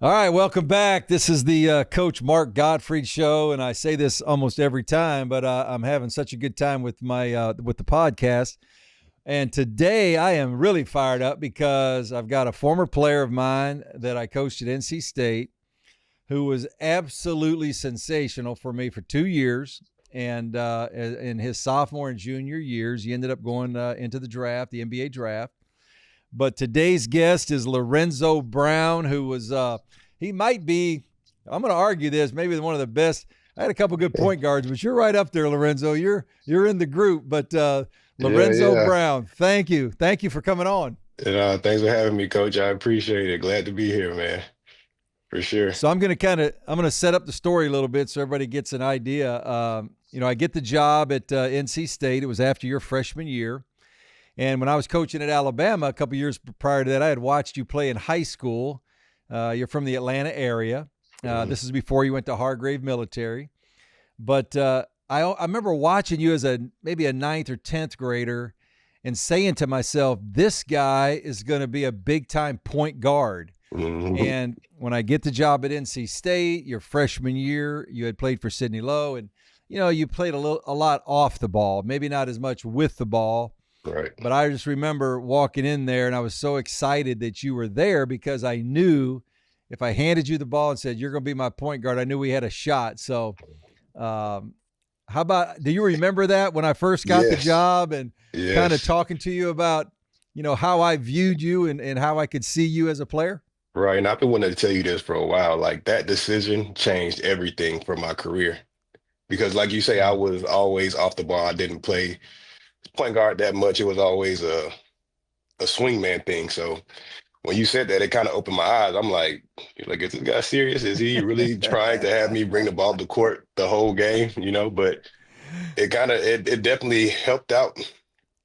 All right, welcome back. This is the Coach Mark Gottfried Show, and I say this almost every time, but I'm having such a good time with my with the podcast. And today I am really fired up because I've got a former player of mine that I coached at NC State who was absolutely sensational for me for 2 years. And in his sophomore and junior years, he ended up going into the draft, the NBA draft. But today's guest is Lorenzo Brown, who was he might be, I'm going to argue this, maybe one of the best. I had a couple good point guards, but you're right up there, Lorenzo. You're in the group. But Lorenzo Brown, thank you for coming on. And thanks for having me, Coach. I appreciate it. Glad to be here, man. For sure. So I'm going to set up the story a little bit so everybody gets an idea. I get the job at NC State. It was after your freshman year. And when I was coaching at Alabama a couple years prior to that, I had watched you play in high school. You're from the Atlanta area. This is before you went to Hargrave Military. But I remember watching you as maybe a 9th or 10th grader and saying to myself, this guy is going to be a big-time point guard. Mm-hmm. And when I get the job at NC State, your freshman year, you had played for Sidney Lowe. And, you played a lot off the ball, maybe not as much with the ball. Right. But I just remember walking in there, and I was so excited that you were there because I knew if I handed you the ball and said, you're going to be my point guard, I knew we had a shot. So how about, do you remember that when I first got the job and kind of talking to you about, how I viewed you and how I could see you as a player? Right. And I've been wanting to tell you this for a while. Like, that decision changed everything for my career. Because like you say, I was always off the ball. I didn't play point guard that much. It was always a swingman thing. So when you said that, it kind of opened my eyes. I'm like, is this guy serious? Is he really trying to have me bring the ball to court the whole game? But it definitely helped out.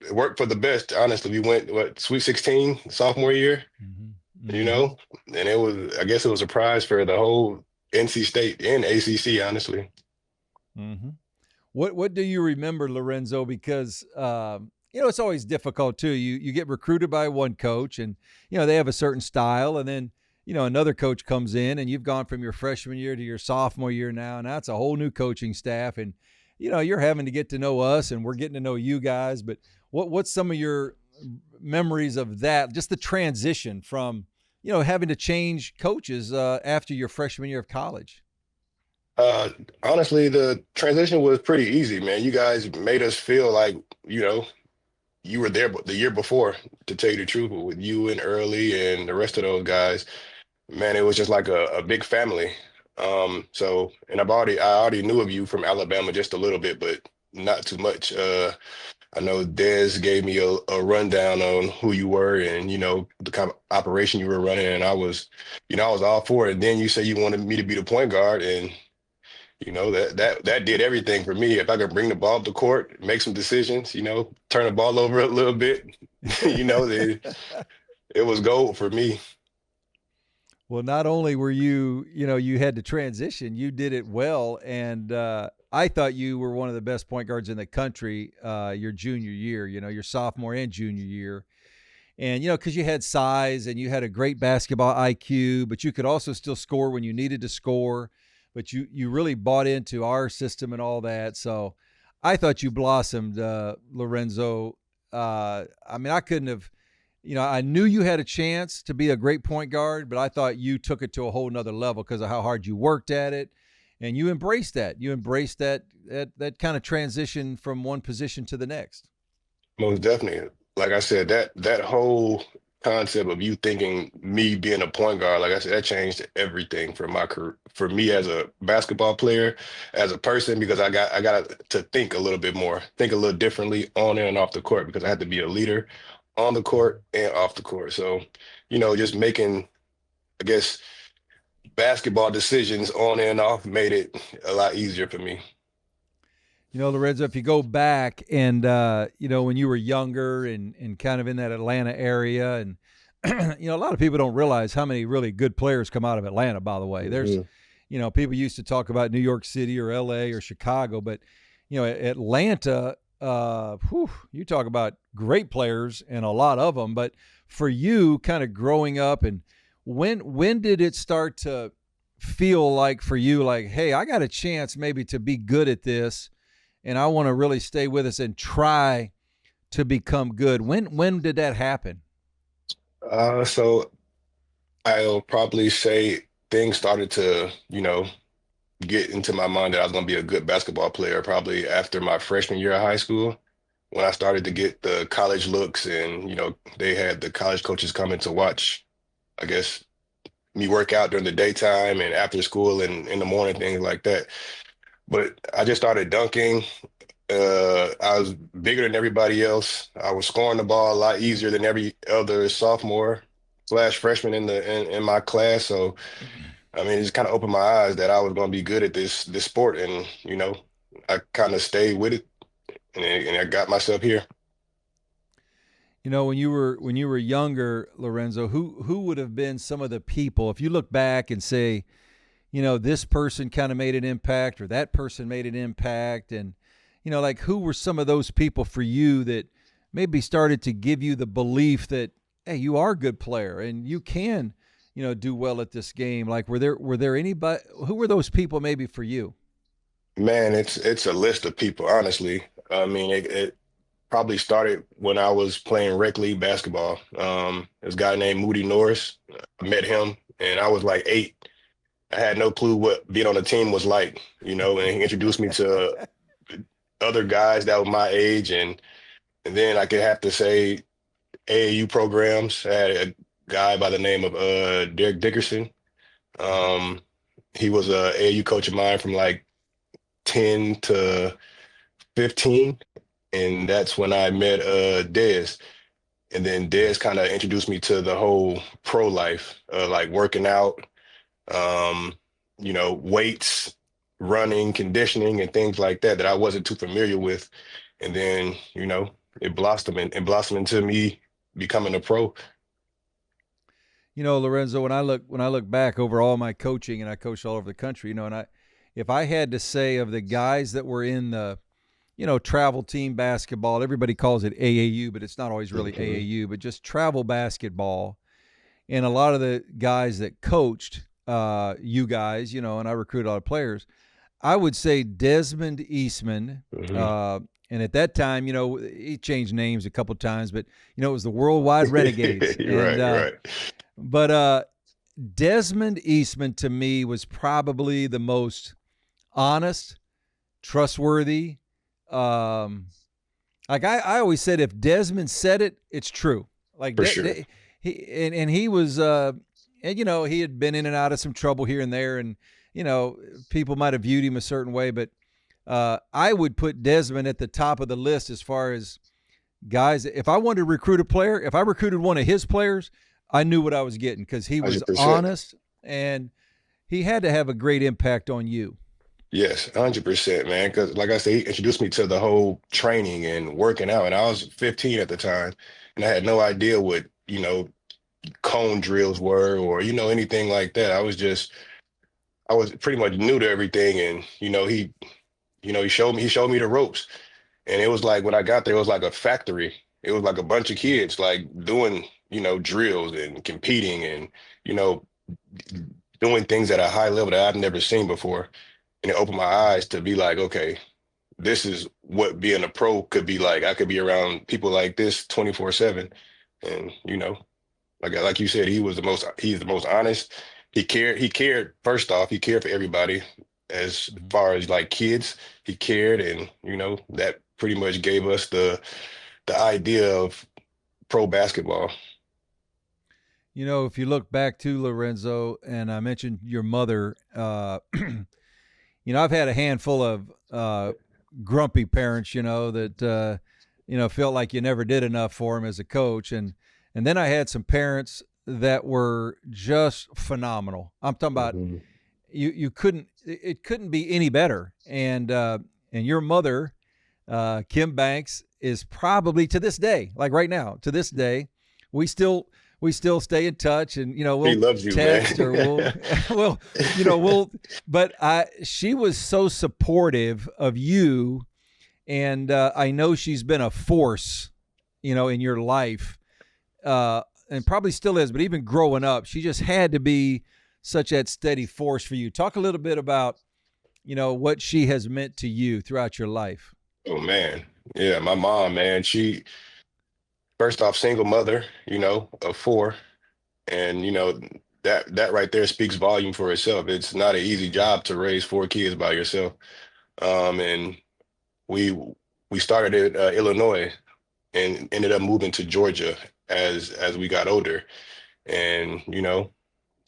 It worked for the best. Honestly, we went Sweet 16 sophomore year, and I guess it was a prize for the whole NC State and ACC, honestly. Mm-hmm. What do you remember, Lorenzo? Because it's always difficult too. You get recruited by one coach, and they have a certain style, and then another coach comes in, and you've gone from your freshman year to your sophomore year now, and that's a whole new coaching staff, and you're having to get to know us, and we're getting to know you guys. But what's some of your memories of that? Just the transition from having to change coaches after your freshman year of college. Honestly, the transition was pretty easy, man. You guys made us feel like, you were there the year before, to tell you the truth, with you and Early and the rest of those guys. Man, it was just like a big family. And I already knew of you from Alabama just a little bit, but not too much. I know Des gave me a rundown on who you were and, the kind of operation you were running. And I was all for it. And then you say you wanted me to be the point guard, and that did everything for me. If I could bring the ball up the court, make some decisions, turn the ball over a little bit, it was gold for me. Well, not only were you had to transition, you did it well. And I thought you were one of the best point guards in the country your junior year, your sophomore and junior year. And, because you had size and you had a great basketball IQ, but you could also still score when you needed to score. But you really bought into our system and all that. So I thought you blossomed, Lorenzo. I couldn't have, I knew you had a chance to be a great point guard, but I thought you took it to a whole nother level because of how hard you worked at it. And you embraced that. You embraced that kind of transition from one position to the next. Most definitely. Like I said, that whole concept of you thinking me being a point guard, like I said, that changed everything for my career, for me as a basketball player, as a person, because I got to think a little bit more, think a little differently on and off the court, because I had to be a leader on the court and off the court. So, just making, I guess, basketball decisions on and off made it a lot easier for me. Lorenzo, if you go back and, when you were younger and kind of in that Atlanta area, and, a lot of people don't realize how many really good players come out of Atlanta, by the way. There's, people used to talk about New York City or LA or Chicago, but, Atlanta, you talk about great players and a lot of them. But for you kind of growing up, and when did it start to feel like for you, like, hey, I got a chance maybe to be good at this, and I want to really stay with us and try to become good? When did that happen? So I'll probably say things started to, get into my mind that I was going to be a good basketball player probably after my freshman year of high school when I started to get the college looks and, they had the college coaches coming to watch, I guess, me work out during the daytime and after school and in the morning, things like that. But I just started dunking. I was bigger than everybody else. I was scoring the ball a lot easier than every other sophomore slash freshman in my class. So I mean, it just kind of opened my eyes that I was going to be good at this sport, and I kind of stayed with it, and I got myself here. When you were younger, Lorenzo, who would have been some of the people, if you look back and say, this person kind of made an impact or that person made an impact, and like who were some of those people for you that maybe started to give you the belief that, hey, you are a good player and you can, do well at this game? Like, were there anybody, who were those people maybe for you? Man, it's a list of people, honestly. I mean, it probably started when I was playing rec league basketball. This guy named Moody Norris. I met him, and I was like 8. I had no clue what being on a team was like, and he introduced me to other guys that were my age, and then I could have to say AAU programs. I had a guy by the name of Derek Dickerson. Um, he was a AAU coach of mine from like 10 to 15, and that's when I met Dez. And then Dez kind of introduced me to the whole pro life, like working out, um, weights, running, conditioning, and things like that I wasn't too familiar with. And then, it blossomed into me becoming a pro. Lorenzo, when I look back over all my coaching, and I coached all over the country, if I had to say of the guys that were in the, travel team basketball, everybody calls it AAU, but it's not always really AAU, but just travel basketball, and a lot of the guys that coached you guys, and I recruited a lot of players, I would say Desmond, Eastman, and at that time, he changed names a couple of times, but it was the Worldwide Renegades. Right. But Desmond Eastman to me was probably the most honest, trustworthy. Like I always said, if Desmond said it, it's true. Like For sure. he was, and he had been in and out of some trouble here and there, and people might have viewed him a certain way, but I would put Desmond at the top of the list as far as guys. If I wanted to recruit a player, if I recruited one of his players, I knew what I was getting because he was 100%. honest, and he had to have a great impact on you. Yes, 100%, man. Because like I said, he introduced me to the whole training and working out, and I was 15 at the time, and I had no idea what cone drills were or anything like that. I was pretty much new to everything, and he showed me the ropes, and it was like when I got there, it was like a factory. It was like a bunch of kids like doing drills and competing and doing things at a high level that I've never seen before. And it opened my eyes to be like, okay, this is what being a pro could be like. I could be around people like this 24/7. And, like you said, he's the most honest. He cared, first off, he cared for everybody as far as like kids. He cared, and, that pretty much gave us the idea of pro basketball. If you look back to Lorenzo, and I mentioned your mother, I've had a handful of grumpy parents, that felt like you never did enough for them as a coach, and then I had some parents that were just phenomenal. I'm talking about it couldn't be any better, and your mother, Kim Banks, is probably to this day, like right now, to this day, we still stay in touch, and we'll He loves you, text man. or but she was so supportive of you, and I know she's been a force in your life, and probably still is, but even growing up, she just had to be such that steady force for you. Talk a little bit about, what she has meant to you throughout your life. Oh man. Yeah, my mom, man, she first off single mother, of four. And that right there speaks volume for itself. It's not an easy job to raise four kids by yourself. And we we started at Illinois and ended up moving to Georgia as we got older. And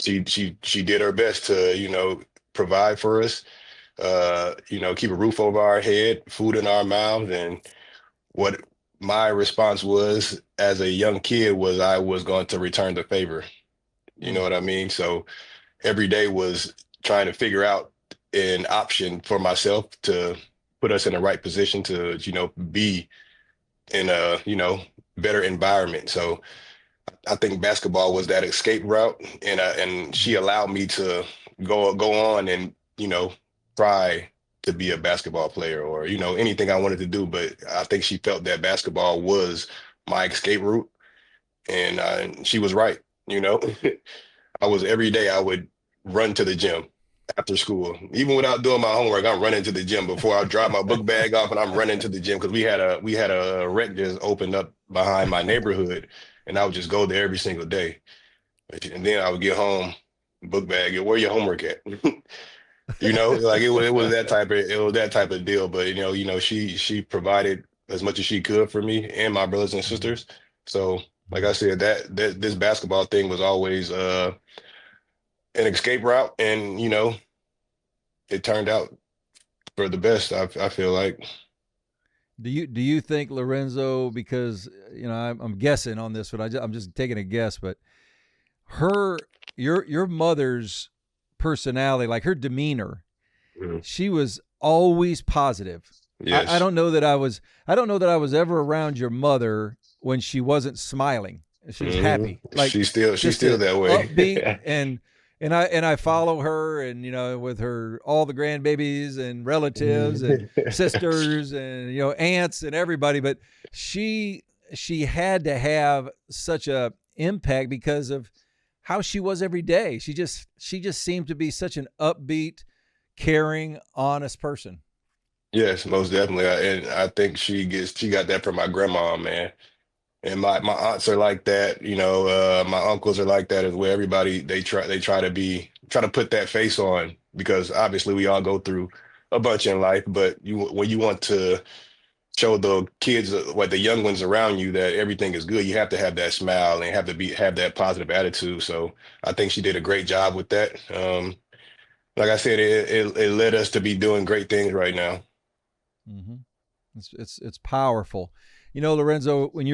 she did her best to provide for us, keep a roof over our head, food in our mouths. And what my response was as a young kid was I was going to return the favor. You know what I mean? So every day was trying to figure out an option for myself to put us in the right position to, be in a, better environment. So I think basketball was that escape route, and she allowed me to go on and, try to be a basketball player or, anything I wanted to do. But I think she felt that basketball was my escape route, and she was right, every day I would run to the gym after school, even without doing my homework. I'm running to the gym before I drop my book bag off, and I'm running to the gym because we had a rec just opened up behind my neighborhood, and I would just go there every single day. And then I would get home, book bag, where your homework at? Like it was that type of deal. But she provided as much as she could for me and my brothers and sisters. So like I said, that this basketball thing was always an escape route, and it turned out for the best. I feel like. Do you think, Lorenzo, because I'm guessing on this, but I'm just taking a guess, but your mother's personality, like her demeanor, she was always positive. Yes. I don't know that I was ever around your mother when she wasn't smiling. She was happy. Like she's still that way. Upbeat, and I follow her, and with her, all the grandbabies and relatives and sisters and aunts and everybody, but she had to have such a impact because of how she was every day. She just seemed to be such an upbeat, caring, honest person. Yes, most definitely. And I think she got that from my grandma, man. And my aunts are like that, my uncles are like that as well. Everybody, they try to put that face on, because obviously we all go through a bunch in life, but when you want to show the kids, like the young ones around you, that everything is good, you have to have that smile and have that positive attitude. So I think she did a great job with that. Like I said, it led us to be doing great things right now. Mm-hmm. It's powerful. Lorenzo, when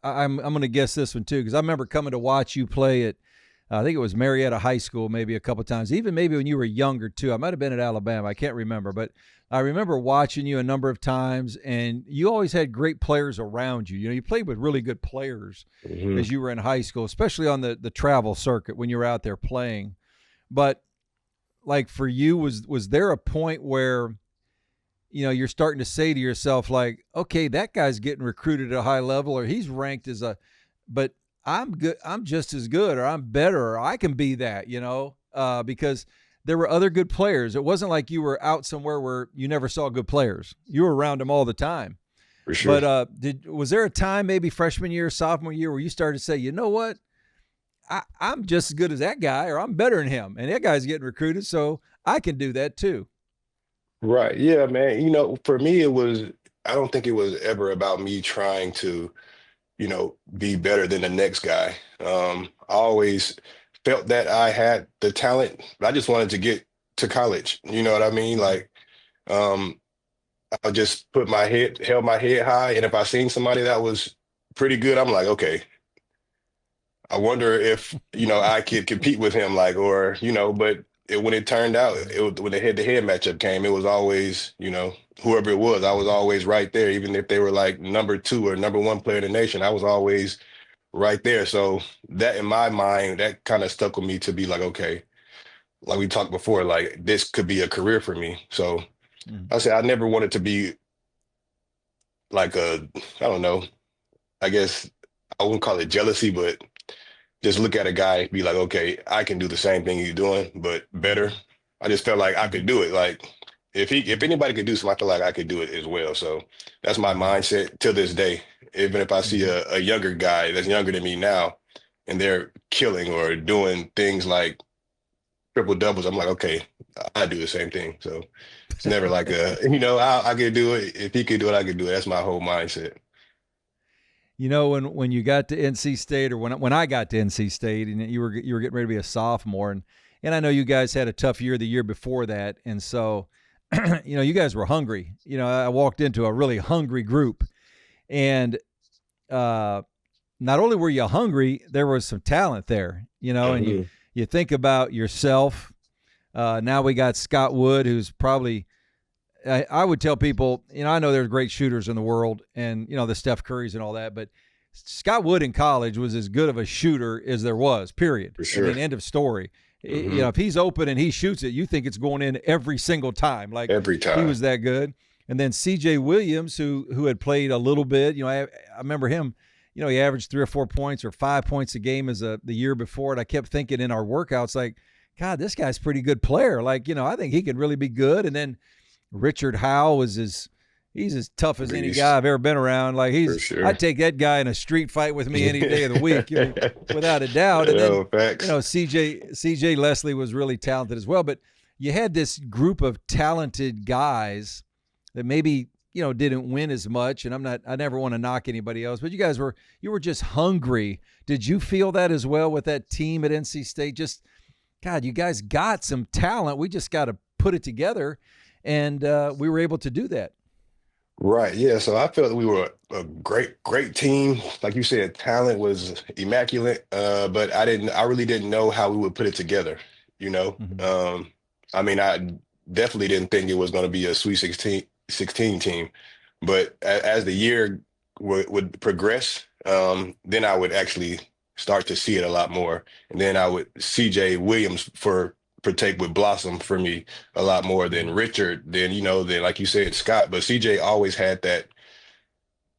I'm going to guess this one too, because I remember coming to watch you play at, I think it was Marietta High School, maybe a couple of times, even maybe when you were younger too. I might have been at Alabama. I can't remember, but I remember watching you a number of times, and you always had great players around you. You played with really good players as you were in high school, especially on the travel circuit when you were out there playing. But like for you, was there a point where you're starting to say to yourself, like, okay, that guy's getting recruited at a high level, or he's ranked but I'm good, I'm just as good, or I'm better, or I can be that, because there were other good players. It wasn't like you were out somewhere where you never saw good players. You were around them all the time. For sure. But was there a time, maybe freshman year, sophomore year, where you started to say, you know what, I'm just as good as that guy, or I'm better than him, and that guy's getting recruited, so I can do that too? Right. Yeah, man. For me, I don't think it was ever about me trying to, be better than the next guy. I always felt that I had the talent, but I just wanted to get to college. You know what I mean? Like, I just held my head high. And if I seen somebody that was pretty good, I'm like, okay, I wonder if, I could compete with him, like, or, but when it turned out, when the head-to-head matchup came, it was always, whoever it was, I was always right there. Even if they were like number 2 or number 1 player in the nation, I was always right there. So that, in my mind, that kind of stuck with me to be like, okay, like we talked before, like this could be a career for me. So I said, I never wanted to be like I don't know, I guess I wouldn't call it jealousy, but just look at a guy, be like, okay, I can do the same thing he's doing, but better. I just felt like I could do it. Like if anybody could do something, I feel like I could do it as well. So that's my mindset to this day. Even if I see a younger guy that's younger than me now, and they're killing or doing things like triple doubles, I'm like, okay, I do the same thing. So it's never like I could do it. If he could do it, I could do it. That's my whole mindset. You know, when you got to NC State, or when I got to NC State, and you were getting ready to be a sophomore, and I know you guys had a tough year the year before that, and so you guys were hungry. I walked into a really hungry group, and not only were you hungry, there was some talent there. And you think about yourself. Now we got Scott Wood, who's probably. I would tell people, I know there's great shooters in the world, and the Steph Currys and all that, but Scott Wood in college was as good of a shooter as there was, period. For sure. I mean, end of story. If he's open and he shoots it, you think it's going in every single time. Like, every time. He was that good. And then C.J. Williams, who had played a little bit, I remember him, he averaged 3 or 4 points or 5 points a game the year before, and I kept thinking in our workouts, like, God, this guy's a pretty good player. Like, I think he could really be good. And then Richard Howell he's as tough as any guy I've ever been around. Like, sure. I'd take that guy in a street fight with me any day of the week, without a doubt. And then, facts. CJ Leslie was really talented as well. But you had this group of talented guys that maybe, didn't win as much. And I never want to knock anybody else, but you were just hungry. Did you feel that as well with that team at NC State? Just, God, you guys got some talent. We just got to put it together. And we were able to do that. Right. Yeah. So I felt that we were a great team. Like you said, talent was immaculate. But I really didn't know how we would put it together. I mean, I definitely didn't think it was going to be a Sweet 16 team. But as the year would progress, then I would actually start to see it a lot more. And then CJ Williams partake would blossom for me a lot more than Richard, than like you said, Scott. But CJ always had that.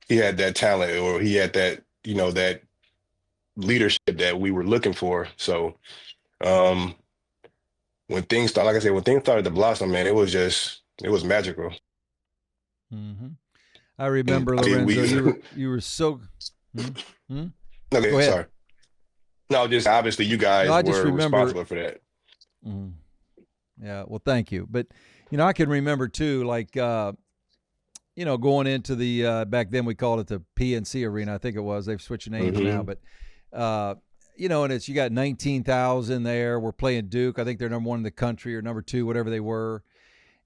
He had that talent, or he had that that leadership that we were looking for. So when things started, like I said, when things started to blossom, man, it was magical. Mm-hmm. I remember, Lorenzo, you were so. Okay, Go ahead. sorry. No, just obviously you guys were responsible for that. Mm-hmm. Yeah, well, thank you. But, I can remember, too, like, going into the back then we called it the PNC Arena, I think it was. They've switched names now. But, and you got 19,000 there. We're playing Duke. I think they're number 1 in the country or number 2, whatever they were.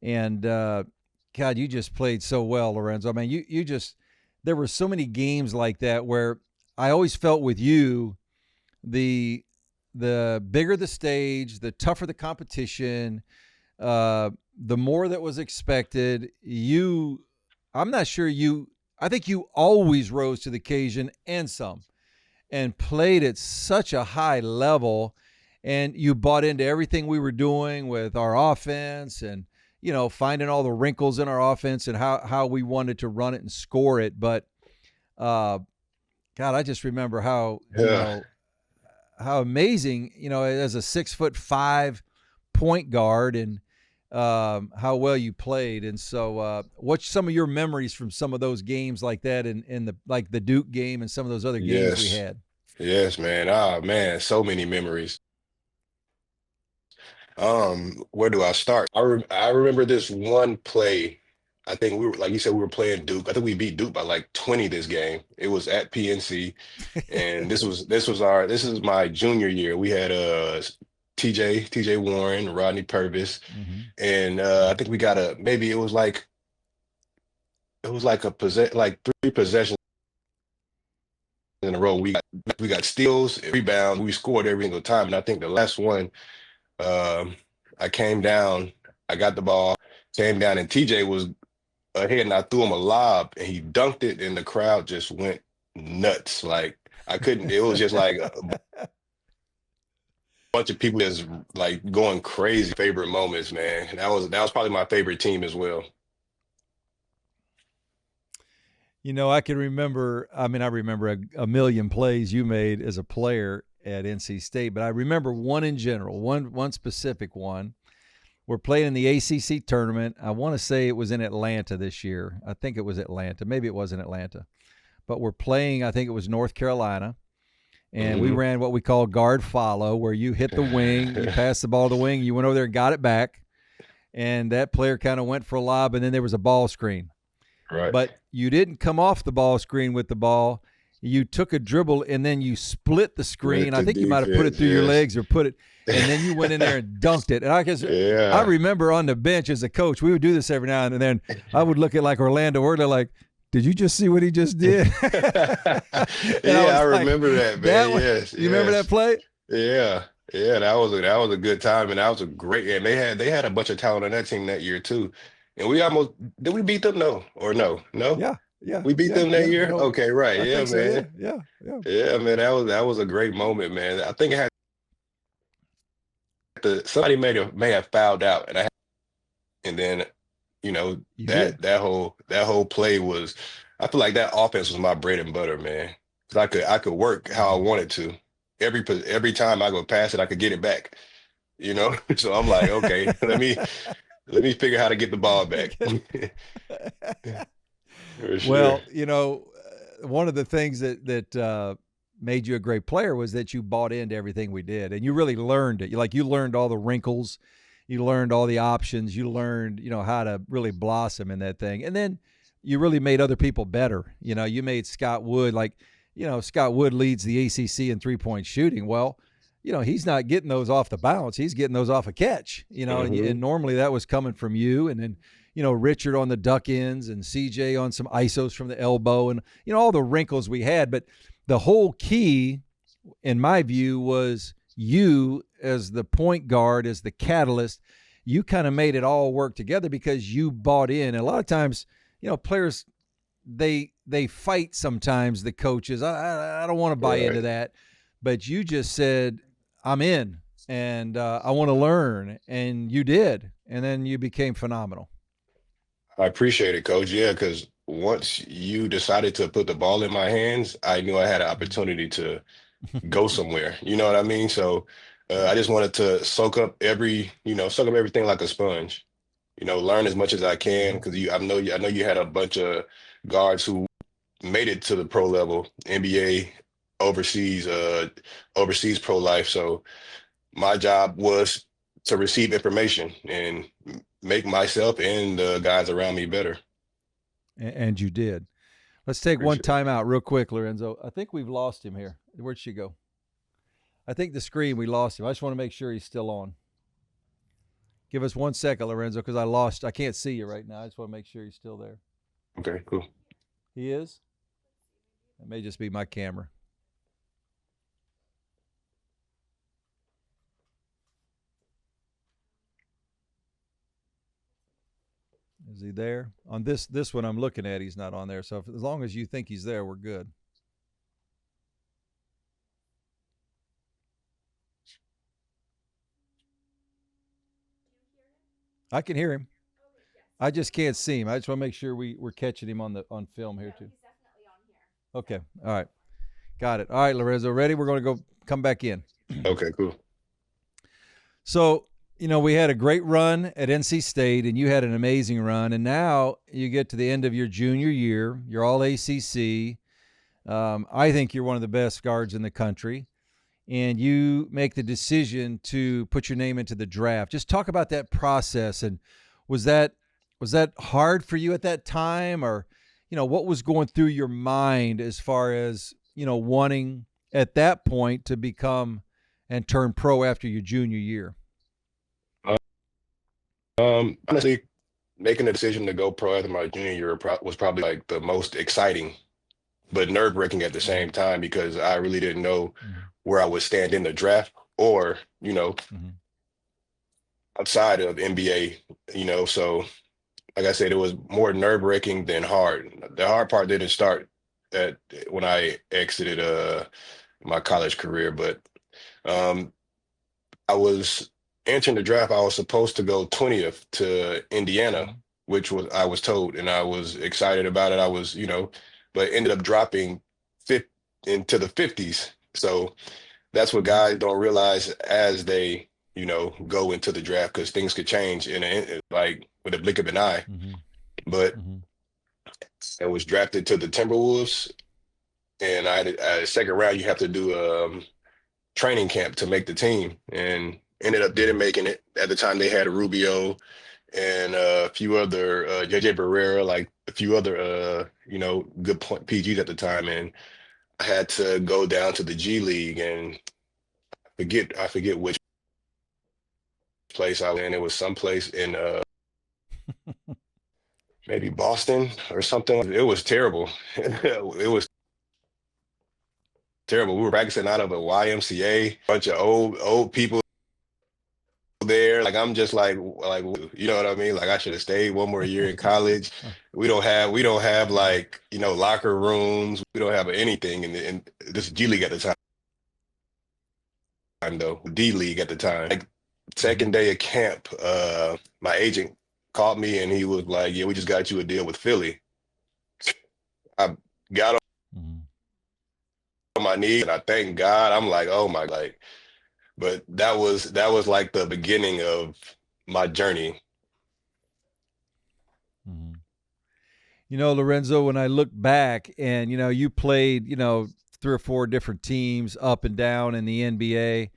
And, God, you just played so well, Lorenzo. I mean, you just – there were so many games like that where I always felt with you the bigger the stage, the tougher the competition, the more that was expected. I think you always rose to the occasion and some, and played at such a high level, and you bought into everything we were doing with our offense, and, finding all the wrinkles in our offense and how we wanted to run it and score it. But, God, I just remember how, how amazing, as a 6'5" point guard, and how well you played. And so what's some of your memories from some of those games like that, and the Duke game and some of those other games we had? Yes, man. Oh, man, so many memories. Where do I start? I remember this one play. I think we were, like you said, we were playing Duke. I think we beat Duke by like 20 this game. It was at PNC. And this is my junior year. We had TJ Warren, Rodney Purvis, and I think we got it was like like 3 possessions in a row. We got steals, rebounds. We scored every single time. And I think the last one, I came down, I got the ball, came down, and TJ was ahead, and I threw him a lob, and he dunked it, and the crowd just went nuts. Like, I couldn't. It was just like a bunch of people just like going crazy. Favorite moments, man. That was probably my favorite team as well. I can remember. I mean, I remember a million plays you made as a player, at NC State, but I remember one in general, one specific one. We're playing in the ACC tournament. I want to say it was in Atlanta this year. I think it was Atlanta. Maybe it wasn't Atlanta. But we're playing, I think it was North Carolina. And we ran what we call guard follow, where you hit the wing, you pass the ball to the wing, you went over there and got it back. And that player kind of went for a lob, and then there was a ball screen. Right. But you didn't come off the ball screen with the ball. You took a dribble, and then you split the screen. I think you might have put it through your legs or put it, and then you went in there and dunked it. And I remember on the bench as a coach, we would do this every now and then. I would look at like Orlando Wordler like, did you just see what he just did? I remember that, man. Yes. You remember that play? Yeah. Yeah, that was a good time, and that was a great game. They had a bunch of talent on that team that year too. And we almost did we beat them? No. Yeah. We beat them that year? No. Okay, right. I Yeah, man. so, yeah. Yeah, man. That was a great moment, man. I think it had somebody may have fouled out, and then that whole play was. I feel like that offense was my bread and butter, man. Because I could work how I wanted to. Every time I go pass it, I could get it back. So I'm like, okay, let me figure how to get the ball back. Sure. Well, one of the things that made you a great player was that you bought into everything we did, and you really learned it. You learned all the wrinkles, you learned all the options, you learned how to really blossom in that thing, and then you really made other people better. You made Scott Wood Scott Wood leads the ACC in 3-point shooting. Well, he's not getting those off the bounce. He's getting those off a catch, and normally that was coming from you. And then, Richard on the duck ends and CJ on some ISOs from the elbow and, all the wrinkles we had. But the whole key, in my view, was you as the point guard, as the catalyst. You kind of made it all work together because you bought in. And a lot of times, players, they fight sometimes, the coaches. I don't want to buy into that. But you just said, I'm in, and I want to learn, and you did. And then you became phenomenal. I appreciate it, Coach. Yeah, because once you decided to put the ball in my hands, I knew I had an opportunity to go somewhere. You know what I mean? So I just wanted to soak up everything like a sponge. Learn as much as I can because I know you had a bunch of guards who made it to the pro level, NBA, overseas pro life. So my job was to receive information and make myself and the guys around me better. And you did. Let's take one time out real quick, Lorenzo. I think we've lost him here. Where'd she go? I think the screen, we lost him. I just want to make sure he's still on. Give us 1 second, Lorenzo, because I can't see you right now. I just want to make sure he's still there. Okay, cool. He is? It may just be my camera. Is he there? On this one I'm looking at, he's not on there. So as long as you think he's there, we're good. I can hear him. I just can't see him. I just want to make sure we're catching him on film here too. He's definitely on here. Okay. All right. Got it. All right, Lorenzo, ready? We're going to come back in. Okay, cool. So, we had a great run at NC State, and you had an amazing run, and now you get to the end of your junior year. You're all ACC. I think you're one of the best guards in the country, and you make the decision to put your name into the draft. Just talk about that process, and was that hard for you at that time, or what was going through your mind as far as wanting at that point to become and turn pro after your junior year? Honestly, making the decision to go pro after my junior year was probably like the most exciting, but nerve-wracking at the same time because I really didn't know where I would stand in the draft or, outside of NBA, so like I said, it was more nerve-wracking than hard. The hard part didn't start when I exited my college career, but I was entering the draft. I was supposed to go 20th to Indiana, which I was told, and I was excited about it. I was, but ended up dropping into the 50s. So that's what Mhm. guys don't realize as they, go into the draft, because things could change like with a blink of an eye. Mhm. But Mhm. I was drafted to the Timberwolves, and I had a second round. You have to do training camp to make the team, and ended up didn't Mhm. making it. At the time, they had Rubio and a few other JJ Barrera, like a few other good point PGs at the time, and I had to go down to the G League and I forget which place I was in. It was someplace in maybe Boston or something. It was terrible. It was terrible. We were practicing out of a YMCA, bunch of old people there. Like I'm just like you know what I mean? Like I should have stayed one more year in college. We don't have like, locker rooms. We don't have anything in this G League at the time though. D League at the time. Like second Mhm. day of camp, my agent called me and he was like, "Yeah, we just got you a deal with Philly." I got Mhm. on my knees and I thank God. I'm like, "Oh my," like, but that was like the beginning of my journey. Mhm. Lorenzo, when I look back and, you played, three or four different teams up and down in the NBA,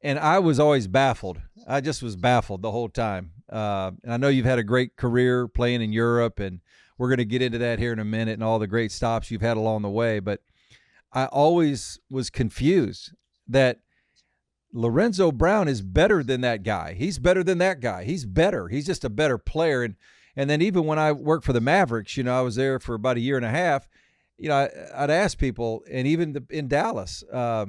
and I was always baffled. I just was baffled the whole time. And I know you've had a great career playing in Europe, and we're going to get into that here in a minute and all the great stops you've had along the way. But I always was confused that Lorenzo Brown is better than that guy. He's better than that guy. He's better. He's just a better player. And then even when I worked for the Mavericks, I was there for about a year and a half. I'd ask people, and even in Dallas, I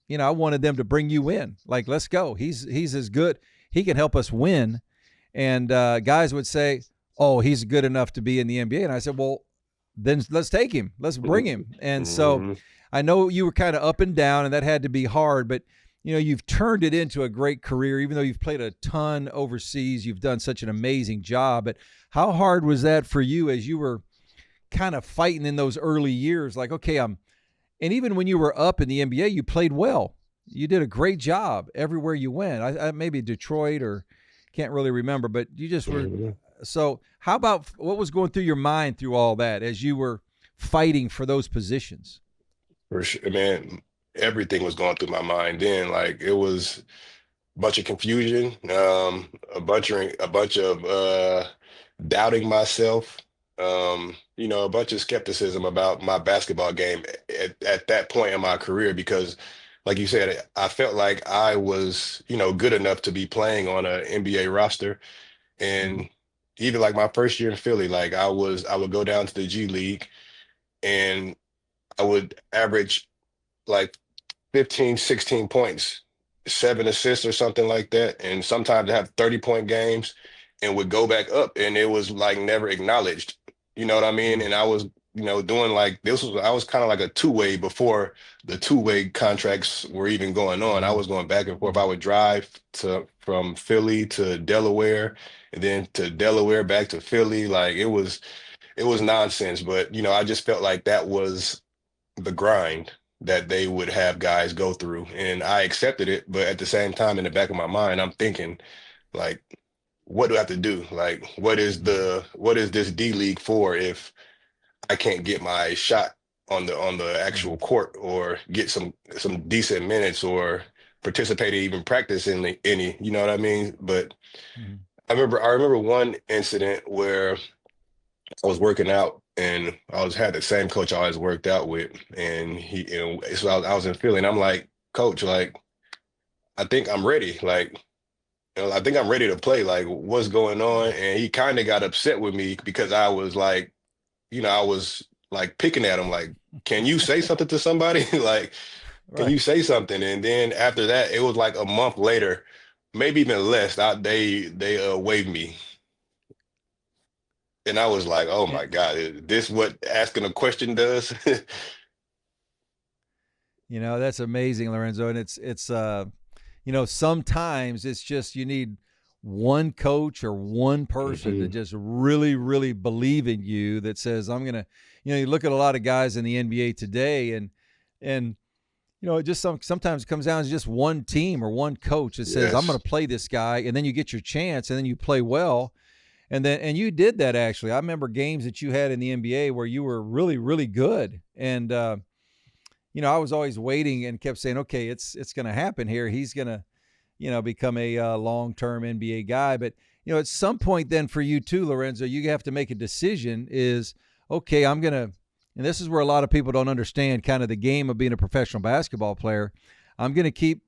wanted them to bring you in. Like, let's go. He's as good. He can help us win. And guys would say, "Oh, he's good enough to be in the NBA." And I said, "Well, then let's take him. Let's bring him." And so Hmm. I know you were kind of up and down, and that had to be hard. But you've turned it into a great career, even though you've played a ton overseas. You've done such an amazing job. But how hard was that for you as you were kind of fighting in those early years? Like, okay, and even when you were up in the NBA, you played well. You did a great job everywhere you went. Maybe Detroit or can't really remember, but you just were. Hmm. So, how about what was going through your mind through all that as you were fighting for those positions? For sure, man. Everything was going through my mind then. Like it was a bunch of confusion, a bunch of doubting myself, a bunch of skepticism about my basketball game at that point in my career because, like you said, I felt like I was, good enough to be playing on an NBA roster. Mm-hmm. And even like my first year in Philly, like I would go down to the G League and I would average like 15, 16 points, 7 assists or something like that. And sometimes I have 30-point games and would go back up and it was like never acknowledged. You know what I mean? And I was, doing like I was kind of like a two-way before the two-way contracts were even going on. I Mm-hmm. was going back and forth. Mm-hmm. I would drive from Philly to Delaware and then to Delaware back to Philly. Like it was nonsense, but I just felt like that was the grind that they would have guys go through. And I accepted it. But at the same time, in the back of my mind, I'm thinking, like, what do I have to do? Like, what is this D League for if I can't get my shot on the Mm-hmm. actual court or get some decent minutes or participate in even practice in any, you know what I mean? But Mm-hmm. I remember one incident where I was working out and I was had the same coach I always worked out with. And so I was in Philly and I'm like, Coach, like, I think I'm ready. Like, I think I'm ready to play. Like, what's going on? And he kind of got upset with me because I was like, I was like picking at him, like, can you say something to somebody? Like, can Right. you say something? And then after that, it was like a month later, maybe even less, they waived me. And I was like, oh And, my God, is this what asking a question does? that's amazing, Lorenzo. And sometimes it's just you need one coach or one person to Hmm. just really, really believe in you that says, I'm going to, you look at a lot of guys in the NBA today and it just sometimes it comes down to just one team or one coach that says, I'm going Yes. to play this guy. And then you get your chance and then you play well. And you did that actually. I remember games that you had in the NBA where you were really, really good. And, I was always waiting and kept saying, okay, it's going to happen here. He's going to, become a long-term NBA guy. But, at some point then for you too, Lorenzo, you have to make a decision is, okay, I'm going to, and this is where a lot of people don't understand kind of the game of being a professional basketball player. I'm going to keep,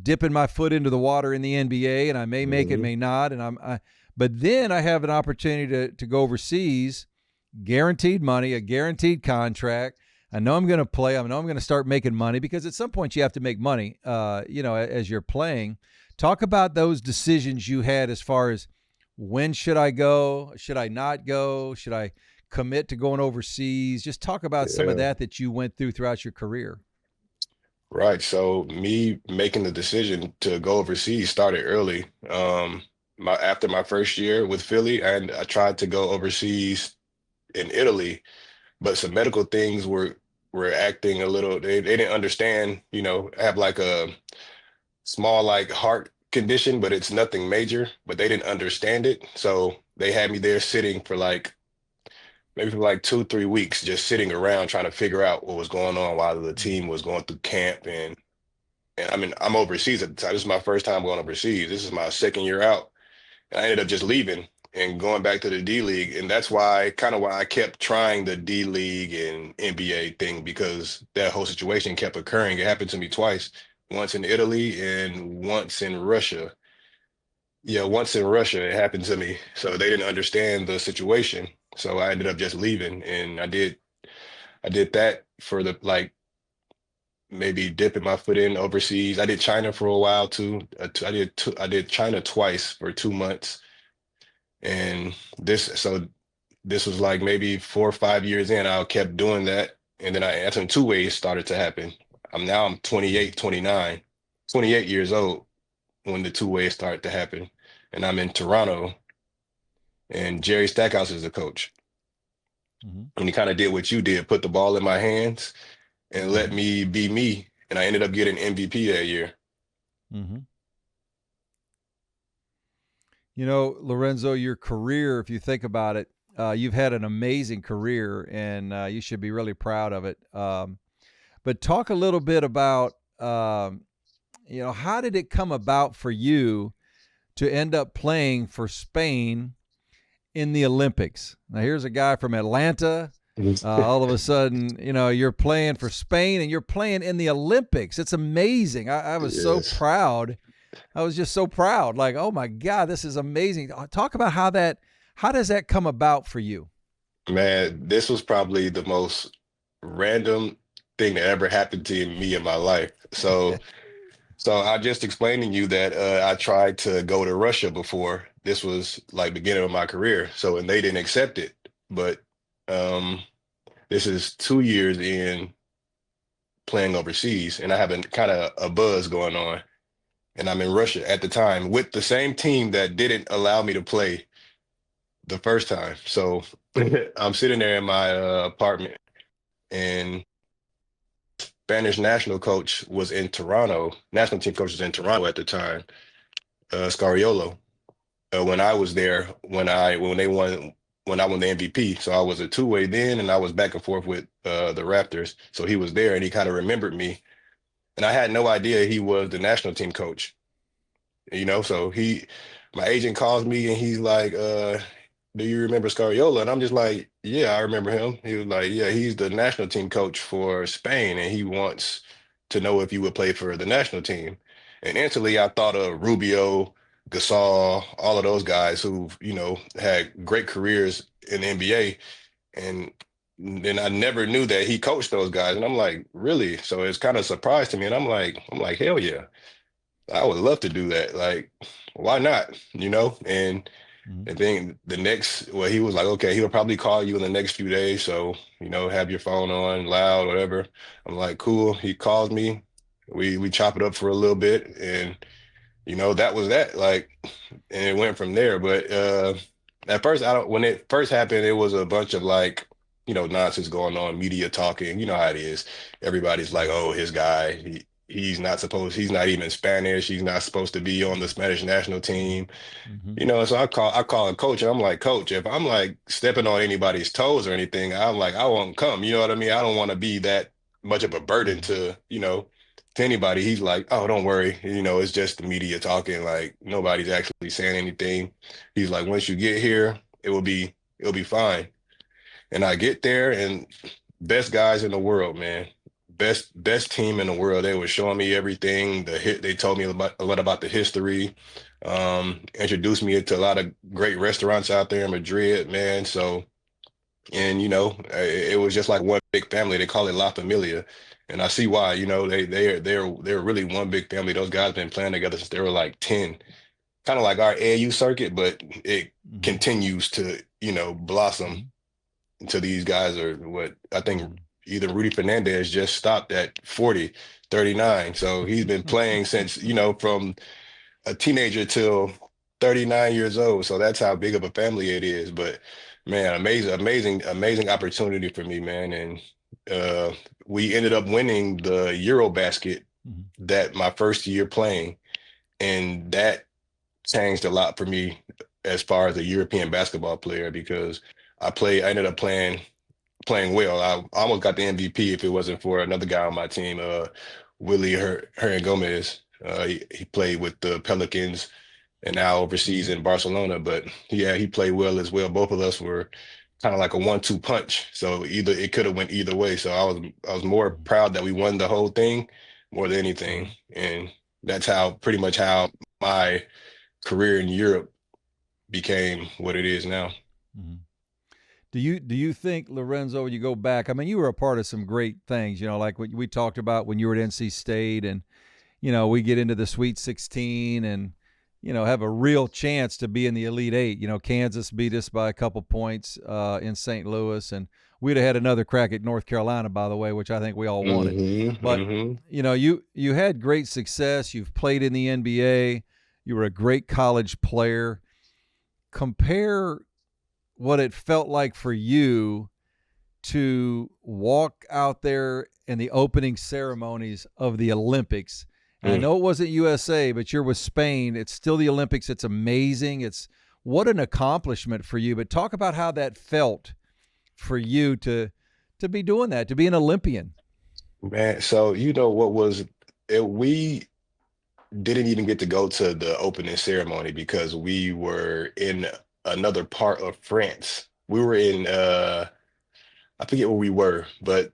dipping my foot into the water in the NBA, and I may make it, may not. And but then I have an opportunity to go overseas, guaranteed money, a guaranteed contract. I know I'm going to play. I know I'm going to start making money because at some point you have to make money, as you're playing. Talk about those decisions you had as far as when should I go? Should I not go? Should I commit to going overseas? Just talk about some of Yeah. that you went throughout your career. Right. So me making the decision to go overseas started early. After my first year with Philly, and I tried to go overseas in Italy, but some medical things were acting a little. They didn't understand. I have like a small like heart condition, but it's nothing major. But they didn't understand it, so they had me there sitting for like maybe for like 2, 3 weeks, just sitting around trying to figure out what was going on while the team was going through camp. And I mean, I'm overseas at the time. This is my first time going overseas. This is my second year out. And I ended up just leaving and going back to the D League. And that's kind of why I kept trying the D League and NBA thing, because that whole situation kept occurring. It happened to me twice, once in Italy and once in Russia. Yeah, once in Russia, it happened to me. So they didn't understand the situation. So I ended up just leaving. And I did that for the like maybe dipping my foot in overseas. I did China for a while too. I did China twice for 2 months, and this was like maybe 4 or 5 years in. I kept doing that, and then that's when two ways started to happen. I'm 28, 29, 28 years old when the two ways started to happen, and I'm in Toronto, and Jerry Stackhouse is the coach, Mm-hmm. and he kind of did what you did, put the ball in my hands and let Mm-hmm. me be me, and I ended up getting MVP that year. Mm-hmm. Lorenzo, your career, if you think about it, you've had an amazing career, and you should be really proud of it. But talk a little bit about, how did it come about for you to end up playing for Spain in the Olympics? Now, here's a guy from Atlanta. All of a sudden, you're playing for Spain and you're playing in the Olympics. It's amazing. I was so Yes. proud. I was just so proud. Like, oh my God, this is amazing. Talk about how does that come about for you? Man, this was probably the most random thing that ever happened to me in my life. So I just explained to you that I tried to go to Russia before. This was like beginning of my career. So, and they didn't accept it. But um, this is 2 years in playing overseas, and I have a kind of a buzz going on. And I'm in Russia at the time with the same team that didn't allow me to play the first time. So I'm sitting there in my apartment, and Spanish national coach was in Toronto. National team coach was in Toronto at the time, Scariolo. When I was there, when I won the MVP. So I was a two-way then, and I was back and forth with the Raptors. So he was there, and he kind of remembered me, and I had no idea he was the national team coach. So my agent calls me and he's like, do you remember Scariola? And I'm just like, yeah, I remember him. He was like, yeah, he's the national team coach for Spain, and he wants to know if you would play for the national team. And instantly I thought of Rubio, Gasol, all of those guys who, had great careers in the NBA. And then I never knew that he coached those guys. And I'm like, really? So it's kind of a surprise to me. And I'm like, hell yeah. I would love to do that. Like, why not? And Mhm. and then well, he was like, okay, he'll probably call you in the next few days. So, have your phone on loud, whatever. I'm like, cool. He calls me. We chop it up for a little bit, and that was that. Like, and it went from there. But at first, I don't. When it first happened, it was a bunch of like nonsense going on, media talking. You know how it is. Everybody's like, oh, his guy, he's not even Spanish. He's not supposed to be on the Spanish national team. Mm-hmm. So I call a coach and I'm like, Coach, if I'm like stepping on anybody's toes or anything, I'm like, I won't come. You know what I mean? I don't want to be that much of a burden Mm-hmm. to anybody. He's like, oh, don't worry. It's just the media talking. Like nobody's actually saying anything. He's like, once you get here, it'll be fine. And I get there and best guys in the world, man. Best team in the world. They were showing me everything. They told me a lot about the history. Introduced me to a lot of great restaurants out there in Madrid, man. So, and it was just like one big family. They call it La Familia, and I see why. They're really one big family. Those guys been playing together since they were like 10, kind of like our AAU circuit, but it Mm-hmm. continues to blossom until these guys are what I think Mm-hmm. either Rudy Fernandez just stopped at 40, 39. So he's been playing since, from a teenager till 39 years old. So that's how big of a family it is. But man, amazing, amazing, amazing opportunity for me, man. And we ended up winning the Eurobasket Mm-hmm. that my first year playing. And that changed a lot for me as far as a European basketball player because I ended up playing well. I almost got the MVP if it wasn't for another guy on my team, Willie Hernan Gomez. He played with the Pelicans and now overseas Mm-hmm. in Barcelona. But yeah, he played well as well. Both of us were kind of like a 1-2 punch. So either it could have went either way. So I was more proud that we won the whole thing more than anything. Mm-hmm. And that's how pretty much how my career in Europe became what it is now. Mm-hmm. Do you think, Lorenzo, when you go back? I mean, you were a part of some great things. Like what we talked about when you were at NC State, and we get into the Sweet 16, and have a real chance to be in the Elite Eight. Kansas beat us by a couple points in St. Louis, and we'd have had another crack at North Carolina, by the way, which I think we all wanted. But Hmm. you had great success. You've played in the NBA. You were a great college player. Compare what it felt like for you to walk out there in the opening ceremonies of the Olympics. And I know it wasn't USA, but you're with Spain. It's still the Olympics. It's amazing. It's what an accomplishment for you. But talk about how that felt for you to be doing that, to be an Olympian. Man, so what was it, we didn't even get to go to the opening ceremony because we were in another part of France. We were in I forget where we were, but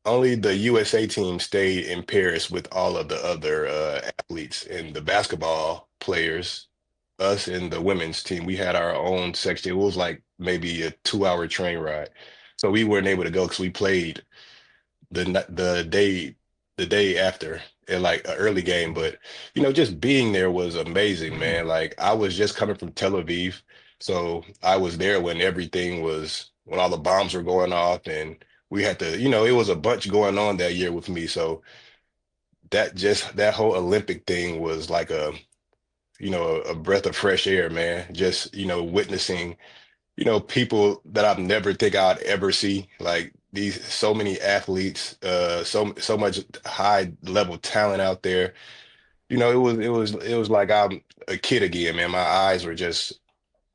only the USA team stayed in Paris with all of the other athletes and the basketball players. Us and the women's team, we had our own section. It was like maybe a 2-hour train ride. So we weren't able to go because we played the day after in like an early game. But just being there was amazing, man. Like I was just coming from Tel Aviv, so I was there when all the bombs were going off, and we had to, it was a bunch going on that year with me. So that whole Olympic thing was like a breath of fresh air, man. Just witnessing people that I've never think I'd ever see, like these so many athletes, so much high level talent out there. It was like I'm a kid again, man. My eyes were just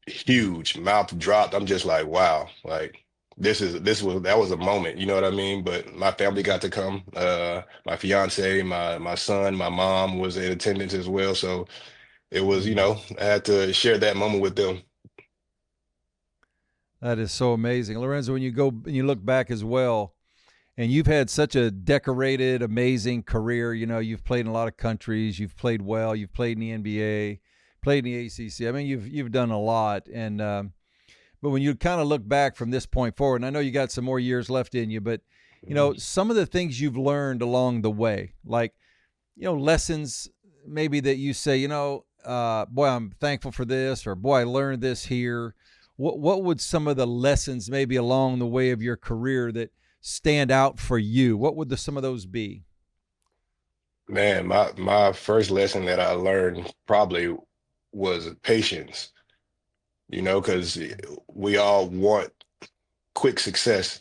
huge, mouth dropped. I'm just like, wow, like that was a moment, you know what I mean? But my family got to come. My fiance, my son, my mom was in attendance as well. So it was, I had to share that moment with them. That is so amazing. Lorenzo, when you go and you look back as well, and you've had such a decorated, amazing career. You've played in a lot of countries. You've played well. You've played in the NBA, played in the ACC. I mean, you've done a lot. And but when you kind of look back from this point forward, and I know you got some more years left in you, but some of the things you've learned along the way, like lessons maybe that you say, boy, I'm thankful for this, or boy, I learned this here. What would some of the lessons maybe along the way of your career that stand out for you? What would some of those be? Man, my first lesson that I learned probably was patience, because we all want quick success,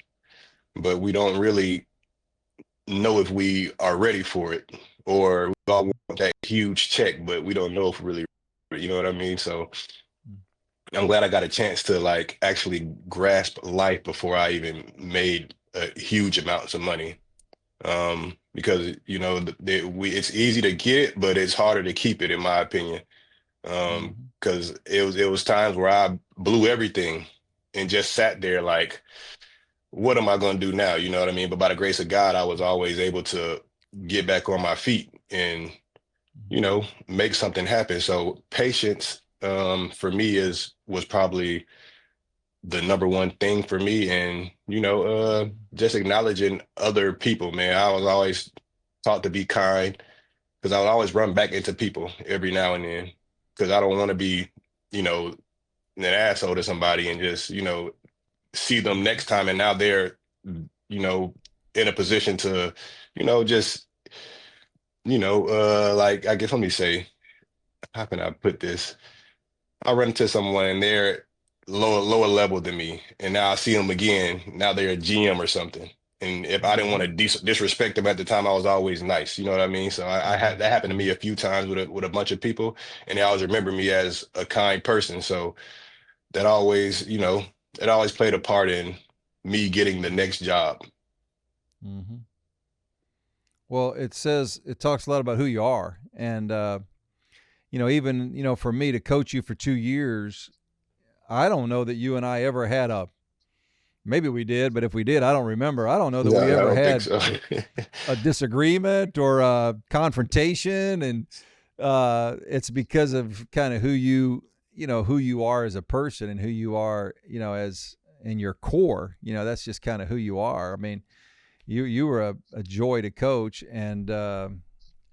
but we don't really know if we are ready for it, or we all want that huge check, but we don't know if really, you know what I mean? So I'm glad I got a chance to like actually grasp life before I even made huge amounts of money. Because you know it's easy to get it, but it's harder to keep it, in my opinion. Mm-hmm. Because it was times where I blew everything and just sat there like, what am I going to do now? You know what I mean? But by the grace of God, I was always able to get back on my feet and, make something happen. So patience, for me was probably the number one thing for me. And, just acknowledging other people, man. I was always taught to be kind because I would always run back into people every now and then because I don't want to be, an asshole to somebody and just, see them next time and now they're, in a position to, just, like, I guess, let me say, how can I put this? I run into someone and they're lower level than me, and now I see them again. Now they're a GM or something. And if I didn't want to disrespect them at the time, I was always nice. You know what I mean? So I had that happened to me a few times with a bunch of people, and they always remember me as a kind person. So that always, it always played a part in me getting the next job. Mm-hmm. Well, it talks a lot about who you are. And, even, for me to coach you for 2 years, I don't know that you and I ever had maybe we did, but if we did, I don't remember. I don't know that No, we I ever don't think had so. a disagreement or a confrontation. And it's because of kind of who you are as a person and who you are, as in your core, that's just kind of who you are. I mean, you were a joy to coach, and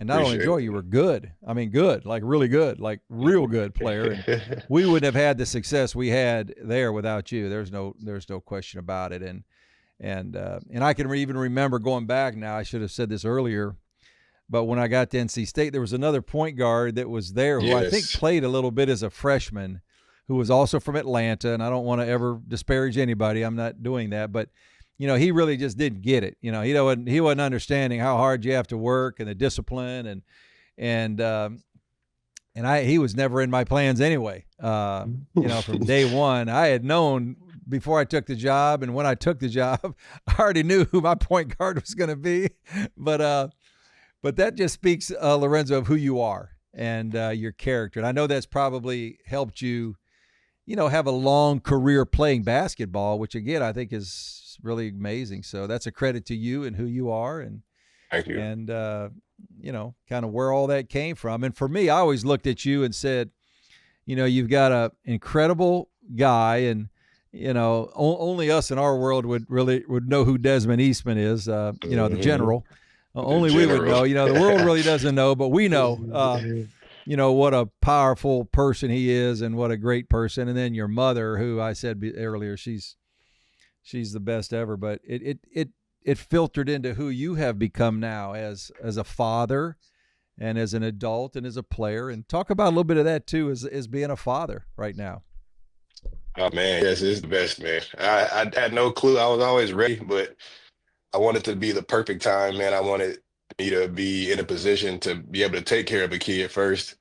not only joy, Appreciate you were good. I mean, good, like really good, like real good player. And it. we wouldn't have had the success we had there without you. There's no question about it. And I can even remember going back now. I should have said this earlier, but when I got to NC State, there was another point guard that was there who I think Yes. played a little bit as a freshman, who was also from Atlanta. And I don't want to ever disparage anybody. I'm not doing that, but he really just didn't get it. He wasn't understanding how hard you have to work and the discipline and he was never in my plans anyway. From day one, I had known before I took the job, and when I took the job, I already knew who my point guard was going to be. But that just speaks, Lorenzo, of who you are and your character. And I know that's probably helped you, have a long career playing basketball, which again I think is really amazing. So that's a credit to you and who you are, and Thank you. and kind of where all that came from. And for me, I always looked at you and said, you've got a incredible guy, and only us in our world would know who Desmond Eastman is. The general. Only we would know. The world really doesn't know, but we know. What a powerful person he is, and what a great person. And then your mother, who I said earlier, she's the best ever. But it filtered into who you have become now as a father and as an adult and as a player. And talk about a little bit of that too, as being a father right now. Oh man, yes, it's the best, man. I had no clue. I was always ready, but I wanted to be the perfect time, man. I wanted me to be in a position to be able to take care of a kid first.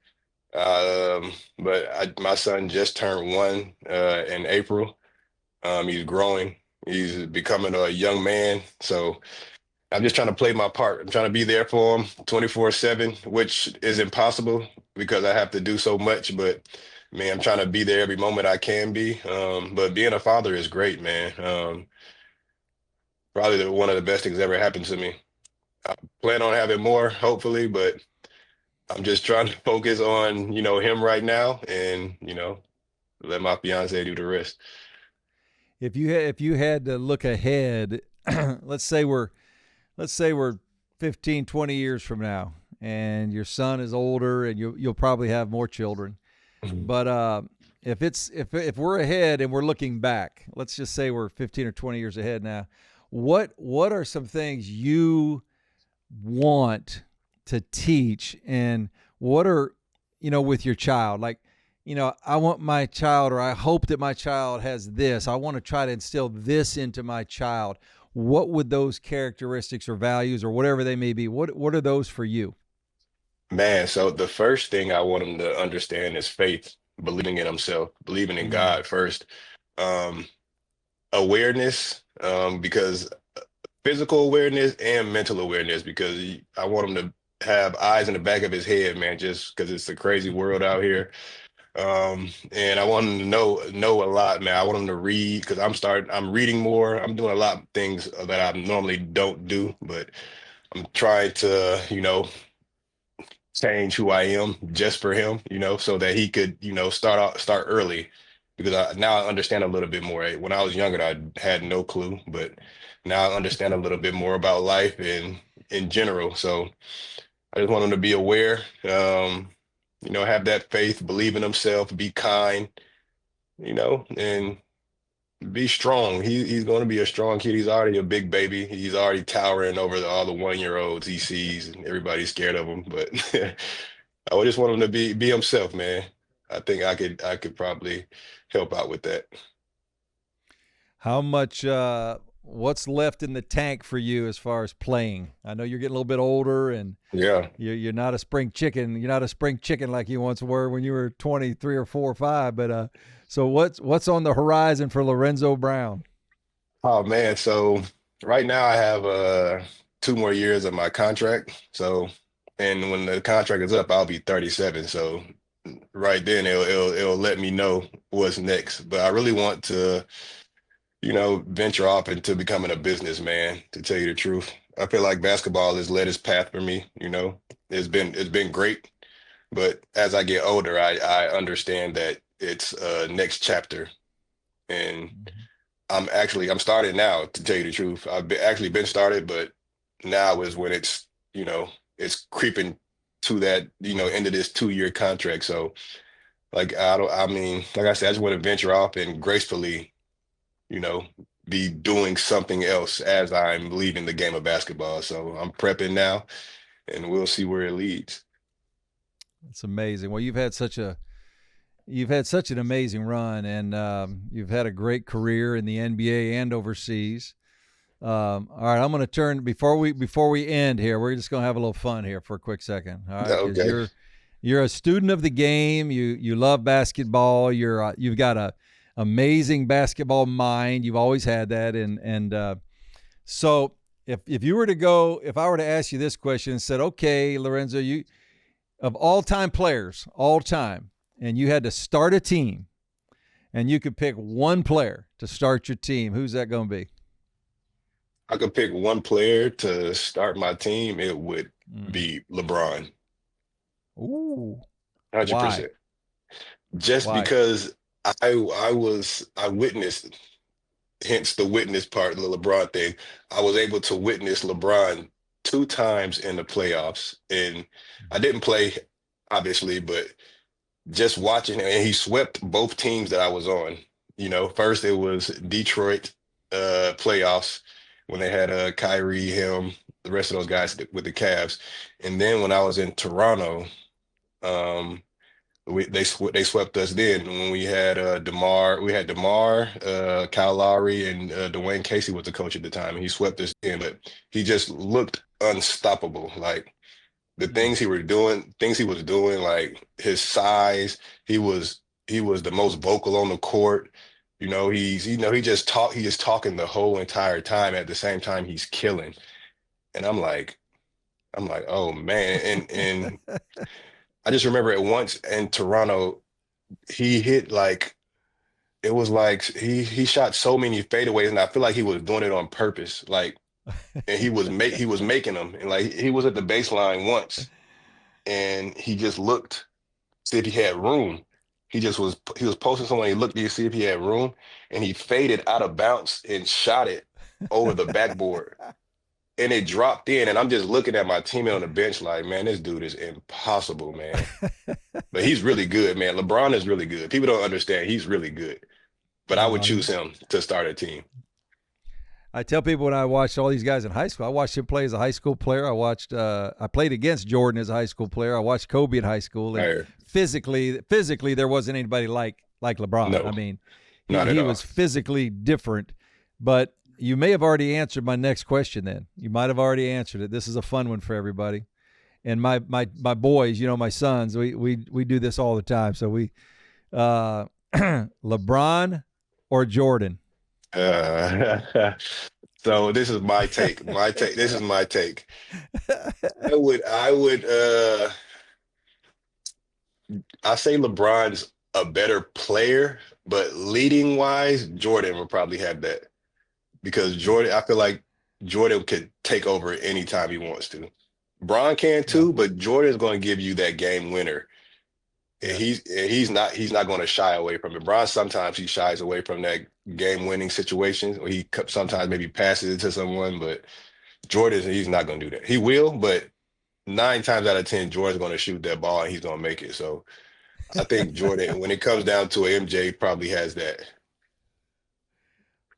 But my son just turned 1 in April. He's growing. He's becoming a young man. So I'm just trying to play my part. I'm trying to be there for him 24/7, which is impossible because I have to do so much. But man, I'm trying to be there every moment I can be. But being a father is great, man. Probably one of the best things ever happened to me. I plan on having more, hopefully, but I'm just trying to focus on, him right now and, let my fiance do the rest. If you had to look ahead, let's say we're 15, 20 years from now, and your son is older, and you'll probably have more children. But if we're ahead and we're looking back, let's just say we're 15 or 20 years ahead now. What are some things you want to teach, and what are with your child? Like, I want my child, or I hope that my child has this. I want to try to instill this into my child. What would those characteristics or values or whatever they may be? What are those for you? Man, so the first thing I want him to understand is faith, believing in himself, believing in Mm, God first. Um, Awareness, because physical awareness and mental awareness, because I want him to have eyes in the back of his head, man, just because it's a crazy world out here. And I want him to know a lot, man. I want him to read because I'm reading more. I'm doing a lot of things that I normally don't do, but I'm trying to, change who I am just for him, so that he could, start early because now I understand a little bit more. When I was younger, I had no clue, but now I understand a little bit more about life and in general. So I just want him to be aware, have that faith, believe in himself, be kind, and be strong. He's going to be a strong kid. He's already a big baby. He's already towering over all the 1 year olds he sees, and everybody's scared of him. But I would just want him to be himself, man. I think I could probably help out with that. How much? What's left in the tank for you as far as playing? I know you're getting a little bit older, and Yeah. you're not a spring chicken. You're not a spring chicken like you once were when you were 23 or 4 or 5. But so what's on the horizon for Lorenzo Brown? Oh man. So right now I have 2 more years of my contract. So and when the contract is up, I'll be 37. So right then it'll let me know what's next. But I really want to, venture off into becoming a businessman, to tell you the truth. I feel like basketball has led its path for me. It's been great. But as I get older, I understand that it's a next chapter. And I'm started now, to tell you the truth. Actually been started, but now is when it's creeping to that, end of this 2 year contract. So like I mean, like I said, I just want to venture off and gracefully, you know, be doing something else as I'm leaving the game of basketball. So I'm prepping now and we'll see where it leads. It's amazing. Well, you've had such an amazing run, and you've had a great career in the NBA and overseas. All right, I'm going to turn before we end here. We're just going to have a little fun here for a quick second. All right, because Okay. you're a student of the game. You love basketball. You've got a amazing basketball mind. You've always had that, and so if I were to ask you this question and said, okay, Lorenzo, you of all time players, all time, and you had to start a team, and you could pick one player to start your team, who's that going to be? I could pick one player to start my team, it would Mm. be LeBron. Ooh, why? 100%. Just Why? because I witnessed, hence the witness part of the LeBron thing. I was able to witness LeBron 2 times in the playoffs. And I didn't play, obviously, but just watching him, and he swept both teams that I was on. First it was Detroit playoffs when they had Kyrie, him, the rest of those guys with the Cavs. And then when I was in Toronto, um, they swept us then when we had DeMar, Kyle Lowry, and Dwayne Casey was the coach at the time, and he swept us in. But he just looked unstoppable. Like the Mm. things he was doing, like his size, he was the most vocal on the court. He just talking the whole entire time. At the same time, he's killing, and I'm like, oh man, and I just remember it once in Toronto, he hit like it was like he shot so many fadeaways, and I feel like he was doing it on purpose. Like, and he was making them, and like he was at the baseline once, and he just looked see if he had room. He was posting someone. He looked to see if he had room, and he faded out of bounds and shot it over the backboard, and it dropped in. And I'm just looking at my teammate on the bench, like, man, this dude is impossible, man. But he's really good, man. LeBron is really good. People don't understand. He's really good. But I would No, choose him to start a team. I tell people when I watched all these guys in high school, I watched him play as a high school player. I played against Jordan as a high school player. I watched Kobe in high school, and Right. physically, there wasn't anybody like LeBron. I No, mean, not at he all. was physically different. But you may have already answered my next question. Then you might have already answered it. This is a fun one for everybody. And my boys, my sons, we do this all the time. So LeBron or Jordan? So this is my take. This is my take. I say LeBron's a better player, but leading wise, Jordan would probably have that because I feel like Jordan could take over anytime he wants to. Bron can Yeah. too, but Jordan's going to give you that game winner. And Yeah. he's not going to shy away from it. Bron sometimes he shies away from that game winning situations, or he sometimes maybe passes it to someone. But Jordan, he's not going to do that. He will, but 9 times out of 10, Jordan's going to shoot that ball and he's going to make it. So I think Jordan, when it comes down to it, MJ probably has that.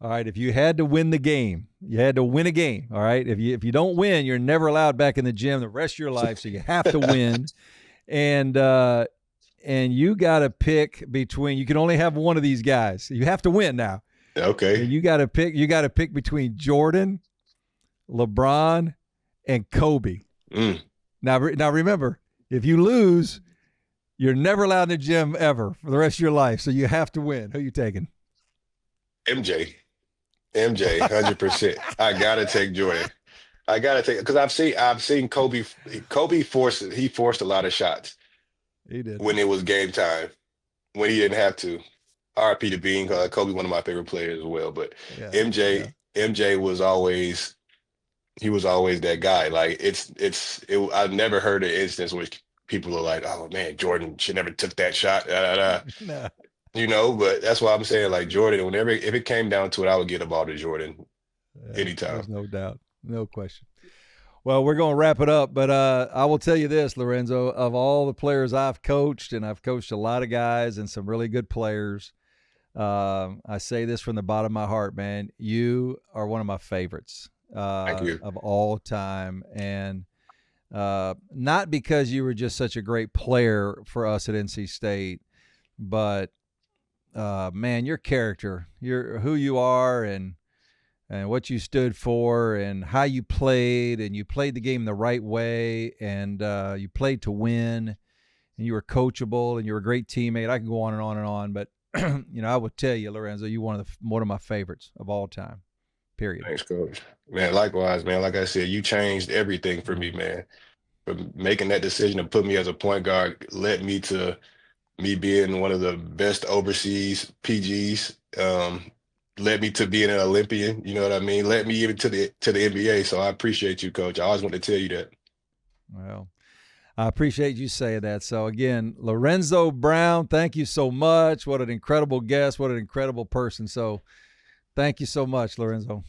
All right, if you had to win the game, you had to win a game. All right, if you don't win, you're never allowed back in the gym the rest of your life. So you have to win, and you got to pick between. You can only have one of these guys. You have to win now. Okay. And you got to pick. You got to pick between Jordan, LeBron, and Kobe. Now remember, if you lose, you're never allowed in the gym ever for the rest of your life. So you have to win. Who are you taking? MJ, 100%. I gotta take Jordan. I gotta take because I've seen Kobe. Kobe forced a lot of shots. He did when it was game time, when he didn't have to. RIP to Bean, Kobe, one of my favorite players as well. But Yeah, MJ was always that guy. Like I've never heard an instance which people are like, oh man, Jordan should never took that shot. No. But that's why I'm saying like Jordan, if it came down to it, I would get the ball to Jordan anytime. There's no doubt, no question. Well, we're going to wrap it up, but I will tell you this, Lorenzo, of all the players I've coached, and I've coached a lot of guys and some really good players, I say this from the bottom of my heart, man, you are one of my favorites Thank you. of all time. And not because you were just such a great player for us at NC State, but, man, your character, who you are and what you stood for and how you played, and you played the game the right way, and you played to win, and you were coachable, and you were a great teammate. I can go on and on and on, but I would tell you, Lorenzo, you're one of my favorites of all time. Period. Thanks, Coach. Man, likewise, man. Like I said, you changed everything for me, man. From making that decision to put me as a point guard led me to me being one of the best overseas PGs. Led me to being an Olympian, you know what I mean? Led me even to the NBA. So I appreciate you, Coach. I always want to tell you that. Well, I appreciate you saying that. So again, Lorenzo Brown, thank you so much. What an incredible guest. What an incredible person. So thank you so much, Lorenzo.